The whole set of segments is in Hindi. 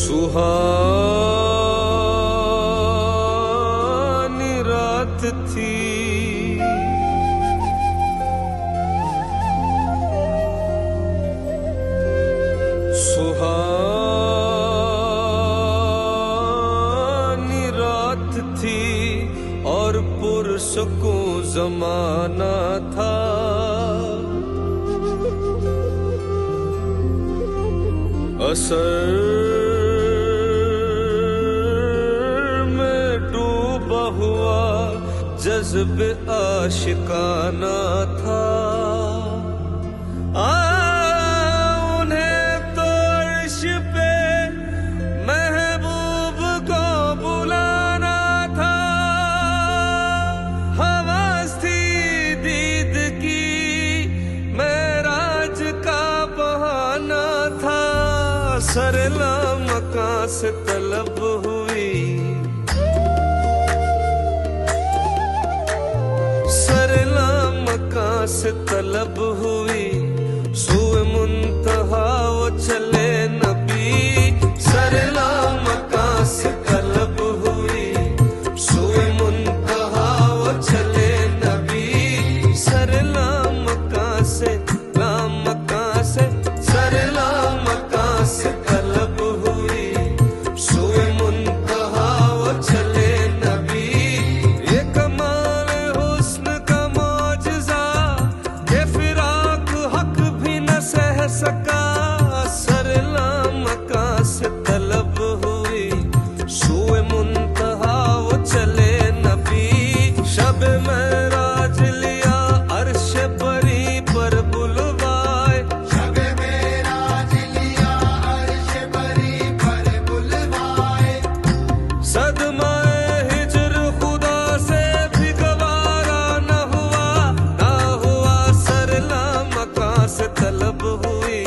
सुहानी रात थी, सुहानी रात थी और पुरसुकूं ज़माना था। असर में डूबा हुआ जज्बे आशिकाना था। उन्हें तो अर्श पे महबूब को बुलाना था। हवस थी दीद की, मेराज का बहाना था। सरला मकां से तलब हुई, सरला मकां से तलब हुई। सूए मुंतहा वो चले नबी, सरला मकां से तलब हुई। सूए मुंतहा वो चले नबी, सरला मकां से मकां से सरला मकां से तलब हुई। सूए मुंतहा वो चले नबी। ये कमाल हुस्न का मौजज़ा, ये फिराक हक भी न सह सका। सरला मकां से तलब हुई, सूए मुंतहा वो चले नबी। शब मेराज लिया अर्श परी पर बुलवाए, शब मेराज लिया अर्श परी पर बुलवाए। सदमाए हिजर खुदा से भी गवारा न हुआ, ना हुआ। सरला मकां से तलब हुई,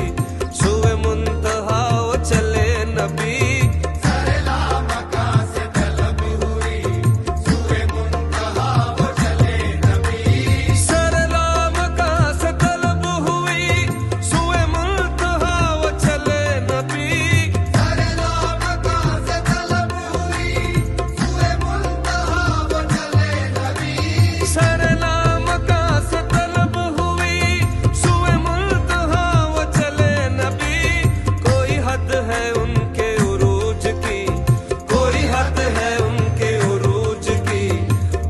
सूए मुंतहा वो चले नबी। सरला मकां से तलब हुई, सूए मुंतहा वो चले नबी। सरला मकां से तलब हुई, सूए मुंतहा वो चले नबी। सरला मकां से तलब हुई, सूए मुंतहा वो चले नबी। सरला मकां से तलब हुई, सूए मुंतहा वो चले नबी। कोई हद है उनके उरूज की, कोई हद है उनके उरूज की।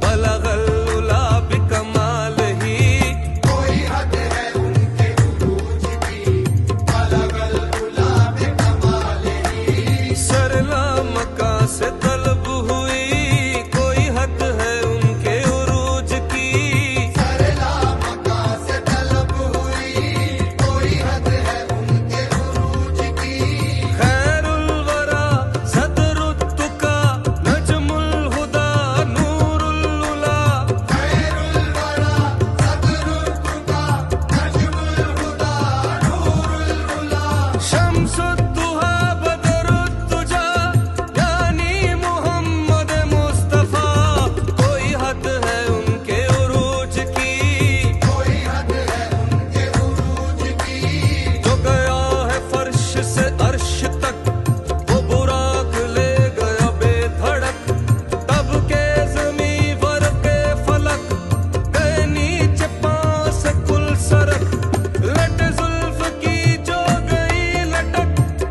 बलगल उला बिकमाल ही, कोई हद है उनके उरूज की। बलगल उला बिकमाल ही। सरला मकां से तलब हुई, कोई हद है उनके उरूज की। सरला मकां से तलब हुई, कोई हद है उनके उरूज की। खैरुल वरा सदरुत्तुका नजमुल हुदा नूरुल उला। खैरुल वरा सदरुत्तुका नजमुल हुदा नूरुल उला। शम्सुद्दुहा बदरुद्दुजा यानी मुहम्मद मुस्तफा। कोई हद है उनके उरूज की, कोई हद है उनके उरूज की। जो गया है फर्श से अर्श तक, वो बुराक ले गया बेधड़क। तब के ज़मी वर के फलक, गए नीचे पांव से कुल सरक। लट जुल्फ की जो गई लटक,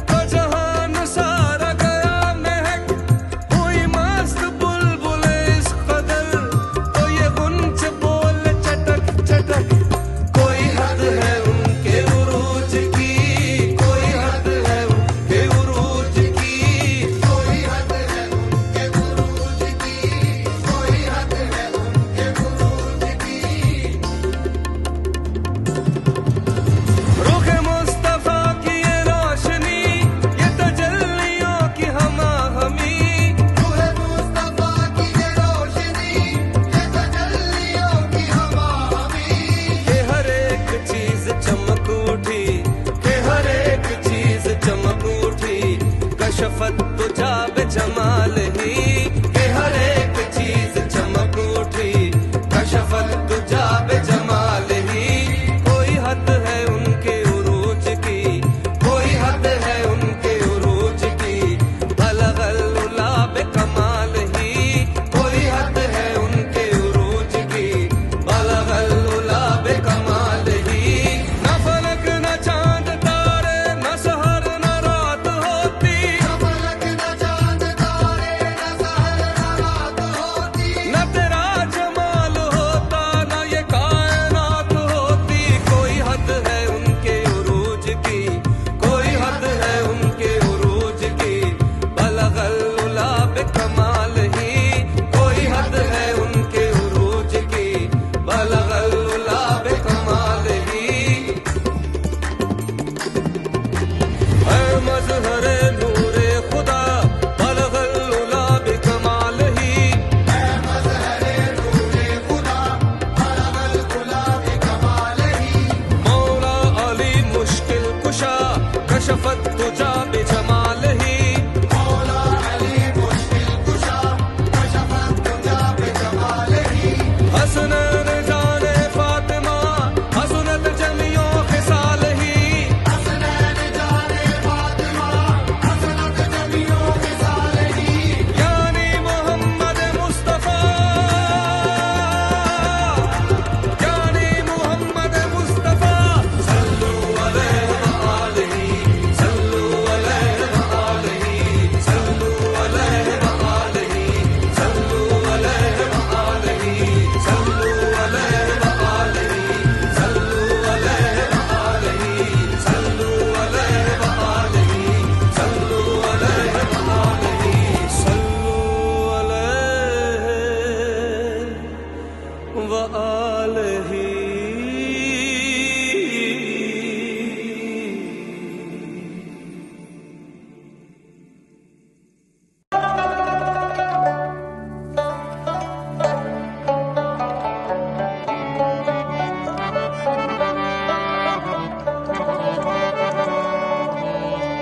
तो जहान सारा गया महक। हुई मस्त बुलबुले इस कदर, तो ये गुंज बोले चटक चटक। कोई हद है उनके उरूज की, कोई हद है उनके उरूज की। कोई हद है उनके उरूज की, कोई हद है उनके उरूज की।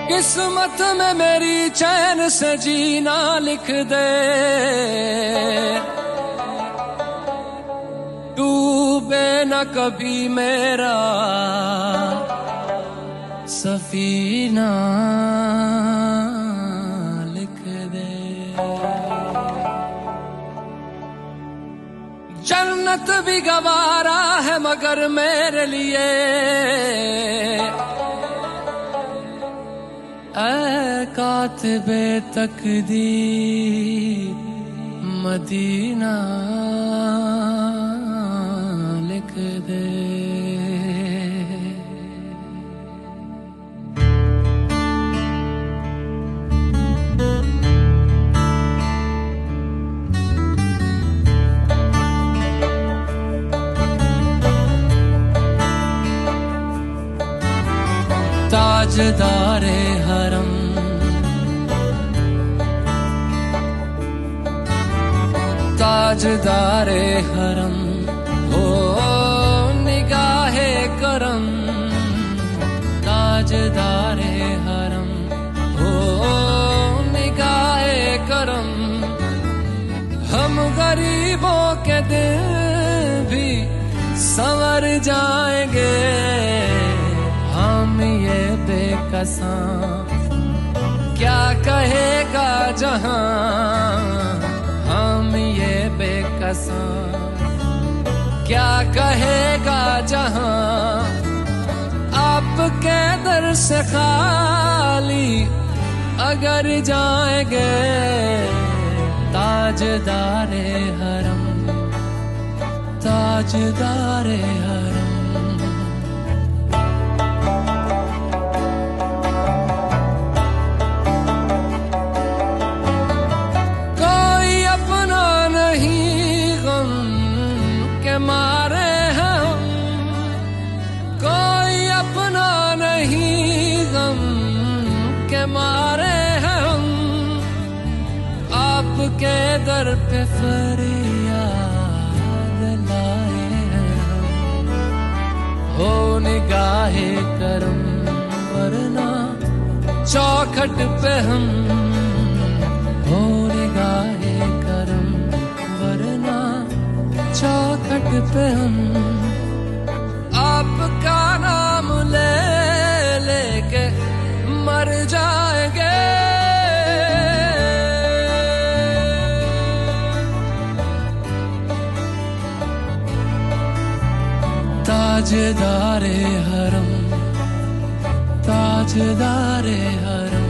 किस्मत में मेरी चैन से जीना लिख दे, डूबे न कभी मेरा सफीना लिख दे। जन्नत भी गवारा है मगर मेरे लिए ऐ कातिबे तकदीर मदीना लिख दे। ताजदारे हरम ताजदारे हरम हो निगाहे करम, ताजदारे हरम हो निगाहे करम। हम गरीबों के दिल भी संवर जाएंगे, हम ये बेकसां क्या कहेगा जहां, हम ये बेकसां क्या कहेगा जहां। आपके दर से खाली अगर जाएंगे, ताजदारे हरम ताजदारे हरम। मारे हैं हम, कोई अपना नहीं गम के मारे हैं हम। आपके दर पे फरियाद लाए हैं हम, हो निगाहे करम वरना चौखट पे हम, हो निगाहे करम वरना चौखट पे हम। आपका नाम ले लेके मर जाएंगे, ताजदारे हरम ताजदारे हरम।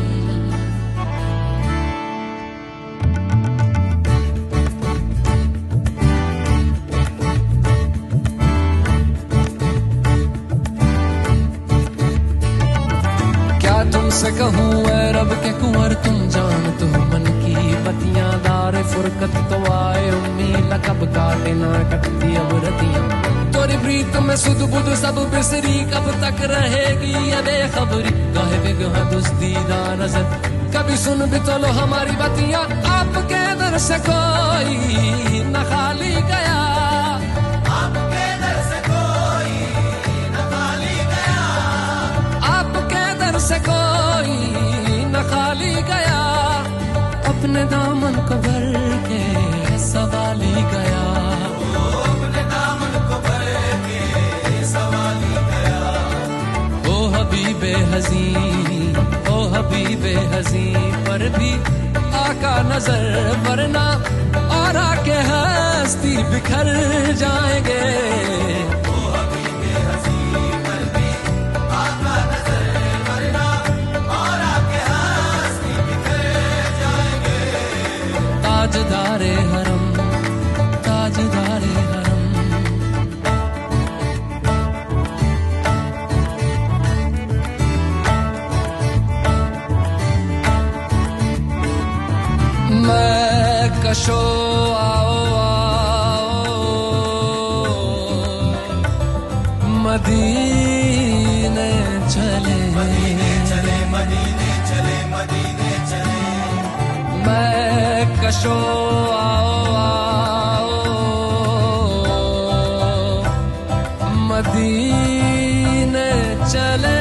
तुमसे कहूँ ऐ रब के कुंवर तुम जान तू मन की बतियां, दार फुरकत तो आए उम्मीद कब काटे ना कटती अब रतियां। तोरी प्रीत में सुध बुध सब बिसरी, कब तक रहेगी ये बेखबरी। गाहे बेगहा दुस्तीदा नजर कभी सुन भी तो लो हमारी बतियां। आपके दर से कोई न खाली गया, आपके दर से कोई न खाली गया, आपके दर से कोई न खाली गया। अपने दामन को भर के सवाली गया, अपने दामन को भर के सवाली गया। ओ हबीबे हज़ी ओ हबीबे हज़ी पर भी आका नजर वरना और आके हस्ती बिखर जाएंगे। ताजदारे हरम ताजदारे हरम। मैं कशो आओ आओ मदीने चले, मदीने चले, मदीने चले, मदीने चले। मैं कशो आओ आओ मदीने चले,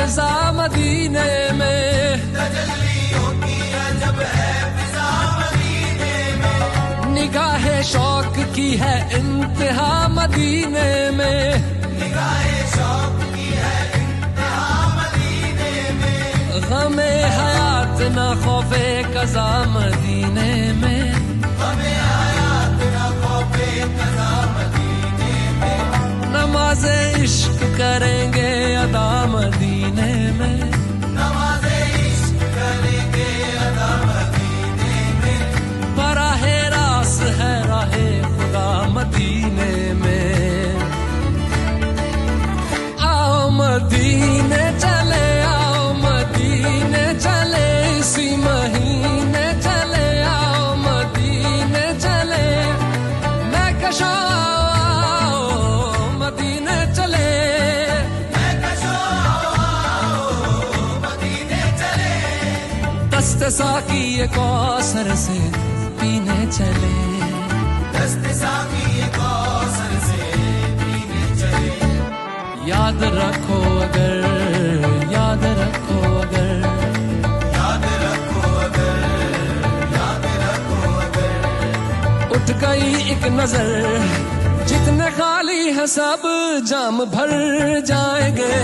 फिजा मदीने में, निगाहे शौक की है इंतहा मदीने में, गमे हयात ना खौफे कज़ा मदीने में, नमाज़े इश्क करेंगे अदा मदीने में, बराहे रास है राहे खुदा मदीने में। आओ मदीने चले, आओ मदीने चले, इसी महीने चले, आओ मदीने चले, मैं कशा आओ मदीने चले, दस्ते साकी ये कौसर से पीने चले, याद रखो अगर, याद रखो अगर, उठ गई एक नजर, जितने खाली है सब जाम भर जाएंगे,